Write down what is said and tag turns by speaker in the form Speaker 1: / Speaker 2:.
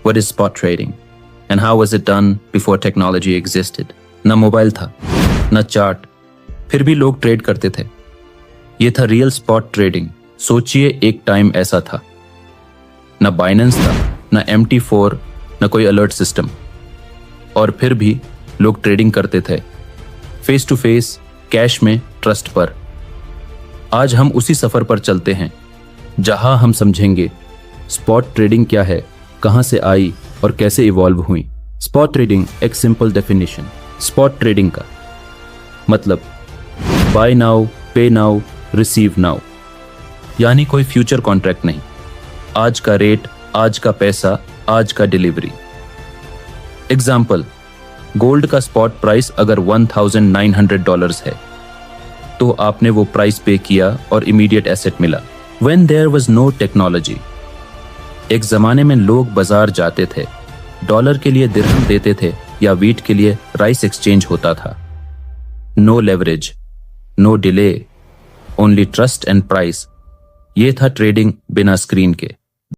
Speaker 1: What is spot trading? And how was it done before technology existed? ना mobile था, ना chart, फिर भी लोग ट्रेड करते थे। ये था रियल स्पॉट ट्रेडिंग। सोचिए एक टाइम ऐसा था, ना बाइनेंस था, ना MT4, ना कोई अलर्ट सिस्टम, और फिर भी लोग ट्रेडिंग करते थे, फेस टू फेस, कैश में, ट्रस्ट पर। आज हम उसी सफर पर चलते हैं, जहां हम समझेंगे स्पॉट ट्रेडिंग क्या है, कहां से आई और कैसे इवॉल्व हुई। स्पॉट ट्रेडिंग एक सिंपल डेफिनेशन। स्पॉट ट्रेडिंग का मतलब बाय नाउ, पे नाउ, रिसीव नाउ, यानी कोई फ्यूचर कॉन्ट्रैक्ट नहीं। आज का रेट, आज का पैसा, आज का डिलीवरी। एग्जाम्पल, गोल्ड का स्पॉट प्राइस अगर $1,900 है तो आपने वो प्राइस पे किया और इमीडिएट एसेट मिला। When there was no technology, एक जमाने में लोग बाजार जाते थे, डॉलर के लिए दिरहम देते थे या वीट के लिए राइस एक्सचेंज होता था। No leverage, no delay, only trust and price. ये था ट्रेडिंग बिना स्क्रीन के।